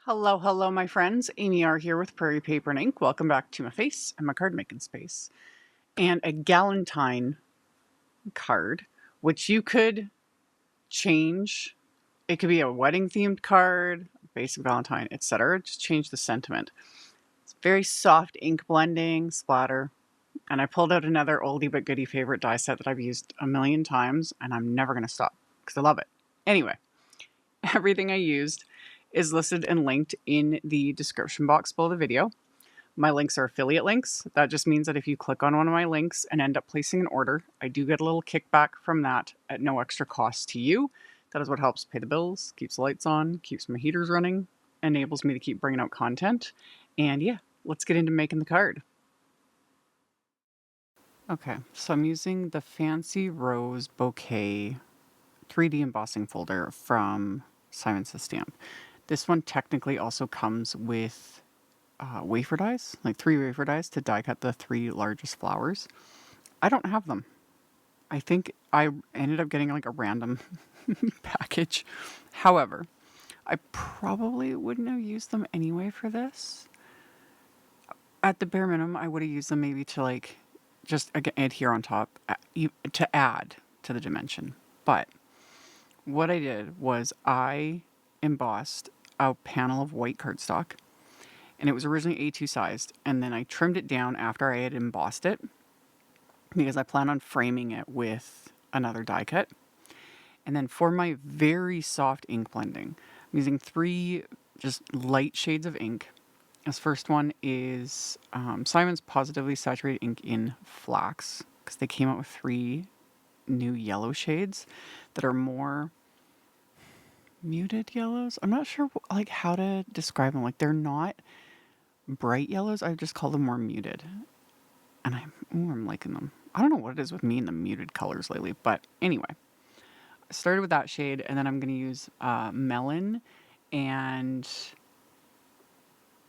Hello, hello, my friends. AmyR here with Prairie Paper and Ink. Welcome back to my face and my card making space. And a Galentine card, which you could change. It could be a wedding themed card, basic Valentine, etc. Just change the sentiment. It's very soft ink blending, splatter. And I pulled out another oldie but goodie favorite die set that I've used a million times, and I'm never going to stop because I love it. Anyway, everything I used is listed and linked in the description box below the video. My links are affiliate links. That just means that if you click on one of my links and end up placing an order, I do get a little kickback from that at no extra cost to you. That is what helps pay the bills, keeps the lights on, keeps my heaters running, enables me to keep bringing out content. And yeah, let's get into making the card. Okay, so I'm using the Fancy Rose Bouquet 3D embossing folder from Simon Says Stamp. This one technically also comes with wafer dies, like 3 wafer dies to die cut the 3 largest flowers. I don't have them. I think I ended up getting like a random package. However, I probably wouldn't have used them anyway for this. At the bare minimum, I would have used them maybe to like just adhere on top to add to the dimension. But what I did was I embossed a panel of white cardstock, and it was originally A2 sized, and then I trimmed it down after I had embossed it because I plan on framing it with another die cut. And then for my very soft ink blending, I'm using 3 just light shades of ink. This first one is Simon's Positively Saturated Ink in Flax, because they came out with 3 new yellow shades that are more muted yellows. I'm not sure like how to describe them. Like, they're not bright yellows. I just call them more muted, and I'm liking them. I don't know what it is with me and the muted colors lately, but anyway, I started with that shade, and then I'm going to use Melon and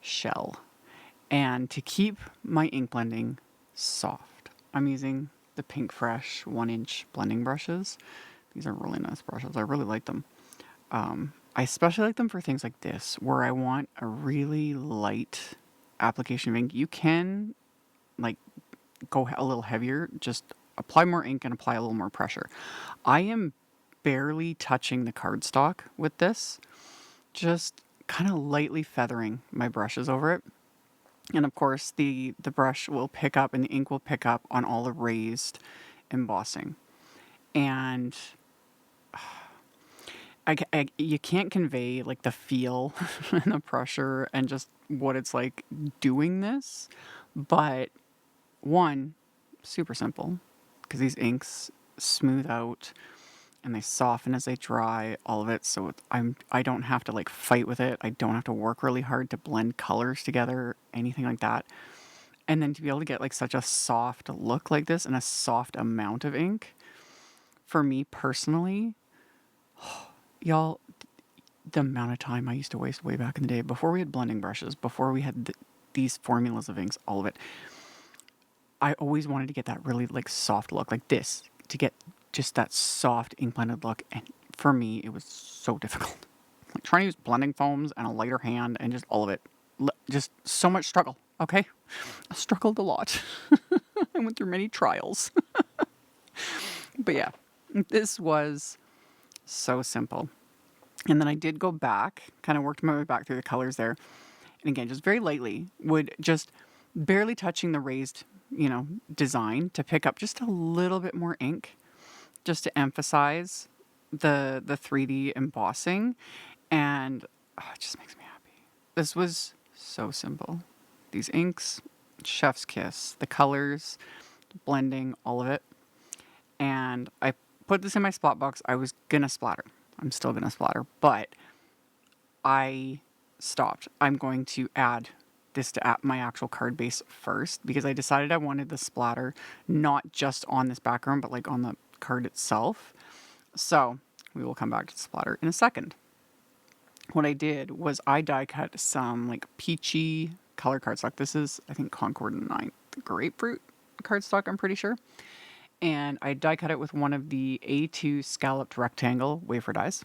Shell. And to keep my ink blending soft, I'm using the Pinkfresh 1-inch blending brushes. These are really nice brushes. I really like them. I especially like them for things like this, where I want a really light application of ink. You can like go a little heavier, just apply more ink and apply a little more pressure. I am barely touching the cardstock with this, just kind of lightly feathering my brushes over it. And of course, the brush will pick up and the ink will pick up on all the raised embossing. And you can't convey like the feel and the pressure and just what it's like doing this. But one, super simple, because these inks smooth out and they soften as they dry, all of it. So I don't have to like fight with it. I don't have to work really hard to blend colors together, anything like that. And then to be able to get like such a soft look like this and a soft amount of ink, for me personally, y'all, the amount of time I used to waste way back in the day, before we had blending brushes, before we had these formulas of inks, all of it, I always wanted to get that really like soft look like this, to get just that soft ink blended look. And for me, it was so difficult. Like trying to use blending foams and a lighter hand and just all of it. Just so much struggle, okay? I struggled a lot. I went through many trials. But yeah, this was so simple. And then I did go back, kind of worked my way back through the colors there. And again, just very lightly, would just barely touching the raised, design to pick up just a little bit more ink, just to emphasize the 3D embossing. And it just makes me happy. This was so simple. These inks, chef's kiss, the colors, blending, all of it. And I put this in my spot box. I was gonna splatter. I'm still gonna splatter, but I stopped. I'm going to add this to my actual card base first, because I decided I wanted the splatter not just on this background, but like on the card itself. So we will come back to the splatter in a second. What I did was I die cut some like peachy color cardstock. This is, I think, Concord 9th grapefruit cardstock, I'm pretty sure. And I die cut it with one of the A2 scalloped rectangle wafer dies.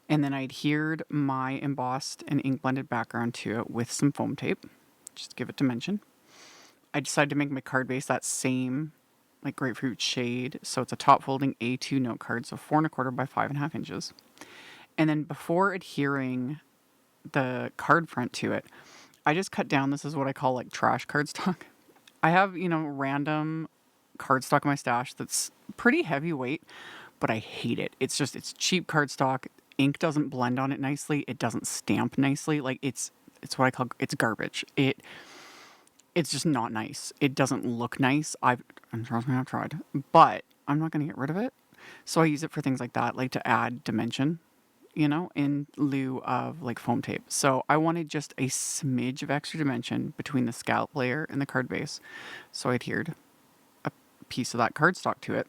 And then I adhered my embossed and ink blended background to it with some foam tape, just to give it dimension. I decided to make my card base that same like grapefruit shade. So it's a top folding A2 note card, so 4 1/4 by 5.5 inches. And then before adhering the card front to it, I just cut down, this is what I call like trash cardstock. I have, random cardstock in my stash that's pretty heavyweight, but I hate it. It's cheap cardstock. Ink doesn't blend on it nicely. It doesn't stamp nicely. Like it's what I call, it's garbage. It's just not nice. It doesn't look nice. Trust me, I've tried, but I'm not going to get rid of it. So I use it for things like that, like to add dimension, in lieu of like foam tape. So I wanted just a smidge of extra dimension between the scallop layer and the card base. So I adhered a piece of that cardstock to it.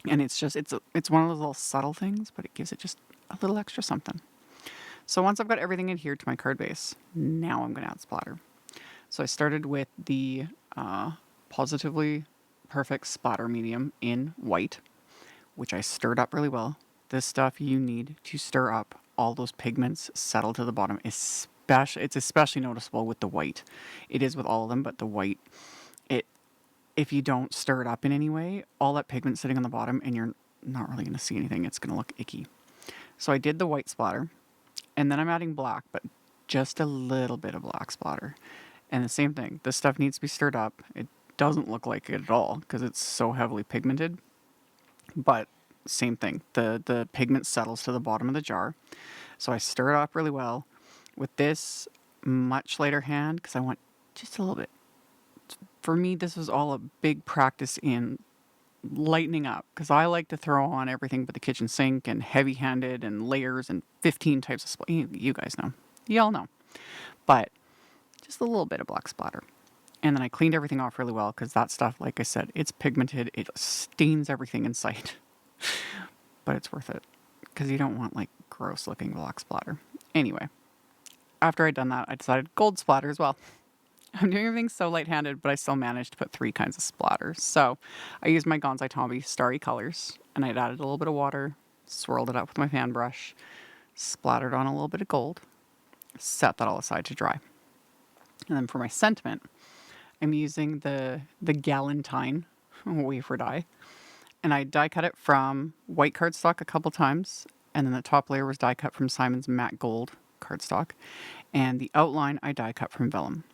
And it's one of those little subtle things, but it gives it just a little extra something. So once I've got everything adhered to my card base, now I'm going to add splatter. So I started with the Pawsitively Perfect Splatter Medium in white, which I stirred up really well. This stuff you need to stir up all those pigments settle to the bottom. It's especially noticeable with the white. It is with all of them, but the white, if you don't stir it up in any way, all that pigment sitting on the bottom and you're not really going to see anything. It's going to look icky. So I did the white splatter, and then I'm adding black, but just a little bit of black splatter. And the same thing, this stuff needs to be stirred up. It doesn't look like it at all because it's so heavily pigmented, but same thing. The pigment settles to the bottom of the jar. So I stir it up really well with this much lighter hand because I want just a little bit. For me, this was all a big practice in lightening up because I like to throw on everything but the kitchen sink and heavy-handed and layers and 15 types of you guys know. Y'all know. But just a little bit of black splatter. And then I cleaned everything off really well because that stuff, like I said, it's pigmented. It stains everything in sight. But it's worth it because you don't want like gross looking black splatter. Anyway, after I'd done that, I decided gold splatter as well. I'm doing everything so light-handed, but I still managed to put 3 kinds of splatters. So I used my Gonzai Tommy Starry Colors, and I'd added a little bit of water, swirled it up with my fan brush, splattered on a little bit of gold, set that all aside to dry. And then for my sentiment, I'm using the Galentine wafer die. And I die cut it from white cardstock a couple times. And then the top layer was die cut from Simon's matte gold cardstock. And the outline I die cut from Vellum.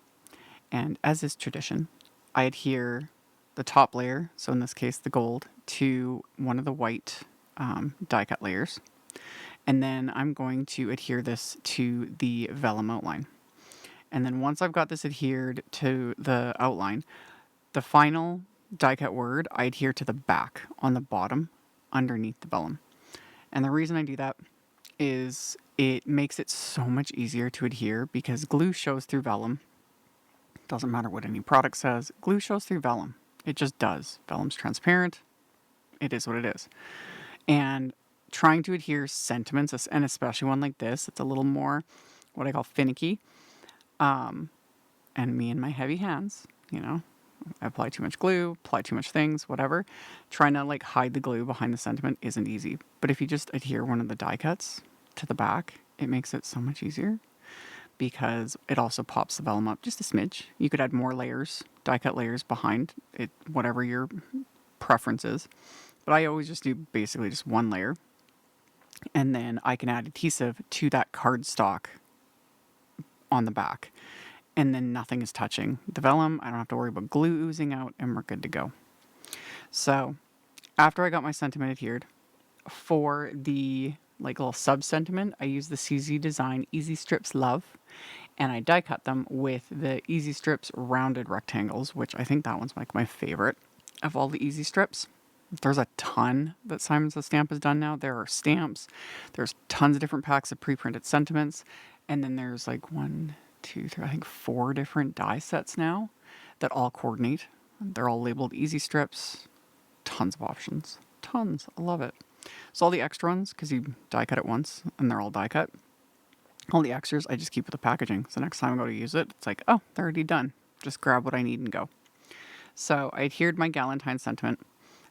And as is tradition, I adhere the top layer, so in this case the gold, to one of the white die cut layers. And then I'm going to adhere this to the Vellum outline. And then once I've got this adhered to the outline, the final die cut word I adhere to the back on the bottom underneath the Vellum. And the reason I do that is it makes it so much easier to adhere because glue shows through Vellum. Doesn't matter what any product says, glue shows through Vellum. It just does. Vellum's transparent. It is what it is. And trying to adhere sentiments, and especially one like this, it's a little more what I call finicky. And me and my heavy hands, I apply too much glue, apply too much things, whatever. Trying to like hide the glue behind the sentiment isn't easy. But if you just adhere one of the die cuts to the back, it makes it so much easier because it also pops the Vellum up just a smidge. You could add more layers, die cut layers behind it, whatever your preference is. But I always just do basically just one layer. And then I can add adhesive to that cardstock on the back. And then nothing is touching the Vellum. I don't have to worry about glue oozing out and we're good to go. So after I got my sentiment adhered, for the like little sub-sentiment, I use the CZ Design Easy Strips Love. And I die cut them with the Easy Strips rounded rectangles, which I think that one's like my favorite of all the Easy Strips. There's a ton that Simon's The Stamp has done now. There are stamps. There's tons of different packs of pre-printed sentiments. And then there's like 1, 2, 3, I think 4 different die sets now that all coordinate. They're all labeled Easy Strips. Tons of options. Tons. I love it. So all the extra ones, because you die cut it once and they're all die cut. All the extras, I just keep with the packaging. So next time I go to use it, it's like, oh, they're already done. Just grab what I need and go. So I adhered my Galentine sentiment.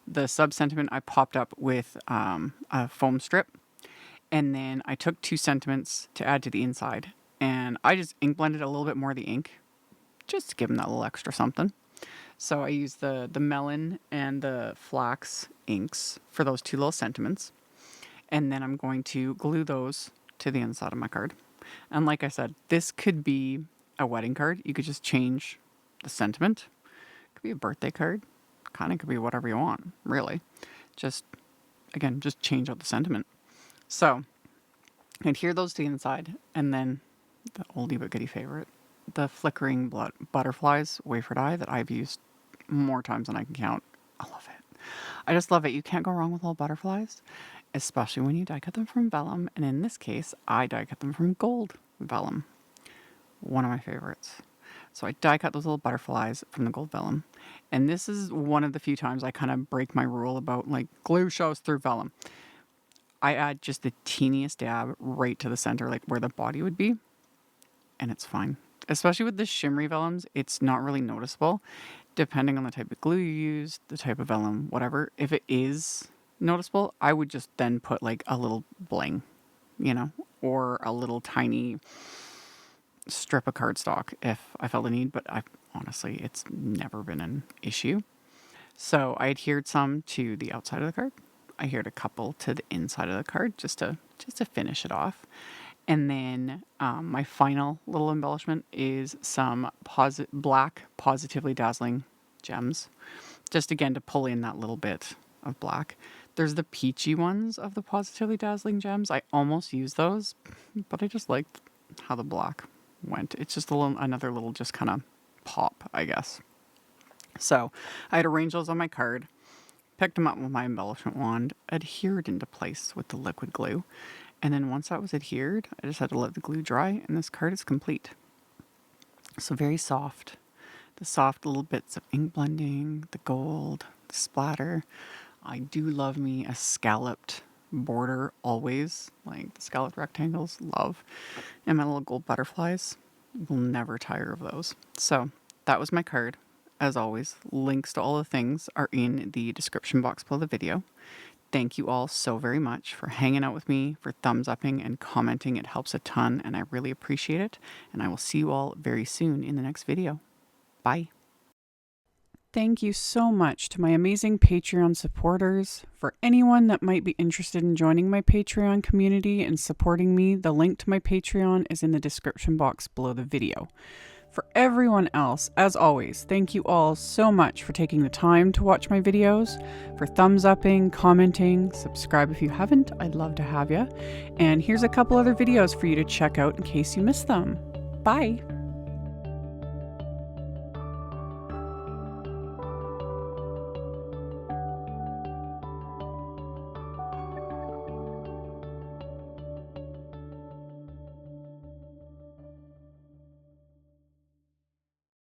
The sub-sentiment I popped up with a foam strip. And then I took 2 sentiments to add to the inside. And I just ink blended a little bit more of the ink, just to give them that little extra something. So I used the MELON and the Flax inks for those 2 little sentiments. And then I'm going to glue those to the inside of my card. And like I said, this could be a wedding card. You could just change the sentiment. It could be a birthday card. Kind of could be whatever you want, really. Just, again, just change out the sentiment. So adhere those to the inside. And then the oldie but goodie favorite, the Flickering butterflies wafer die that I've used more times than I can count. I love it. I just love it. You can't go wrong with little butterflies, especially when you die cut them from vellum. And in this case, I die cut them from gold vellum. One of my favorites. So I die cut those little butterflies from the gold vellum. And this is one of the few times I kind of break my rule about like glue shows through vellum. I add just the teeniest dab right to the center, like where the body would be. And it's fine. Especially with the shimmery vellums, it's not really noticeable. Depending on the type of glue you use, the type of vellum, whatever. If it is noticeable, I would just then put like a little bling, or a little tiny strip of cardstock if I felt the need, but honestly, it's never been an issue. So I adhered some to the outside of the card. I adhered a couple to the inside of the card just to finish it off. And then my final little embellishment is some black Pawsitively Dazzling gems. Just again to pull in that little bit of black. There's the peachy ones of the Pawsitively Dazzling gems. I almost used those, but I just liked how the black went. It's just another little just kind of pop, I guess. So I had arranged those on my card, picked them up with my embellishment wand, adhered into place with the liquid glue. And then once that was adhered, I just had to let the glue dry, and this card is complete. So very soft. The soft little bits of ink blending, the gold, the splatter. I do love me a scalloped border always. Like the scalloped rectangles, love. And my little gold butterflies, will never tire of those. So that was my card. As always, links to all the things are in the description box below the video. Thank you all so very much for hanging out with me, for thumbs upping and commenting. It helps a ton, and I really appreciate it. And I will see you all very soon in the next video. Bye. Thank you so much to my amazing Patreon supporters. For anyone that might be interested in joining my Patreon community and supporting me, the link to my Patreon is in the description box below the video. For everyone else, as always, thank you all so much for taking the time to watch my videos, for thumbs upping, commenting, subscribe if you haven't, I'd love to have you. And here's a couple other videos for you to check out in case you missed them. Bye!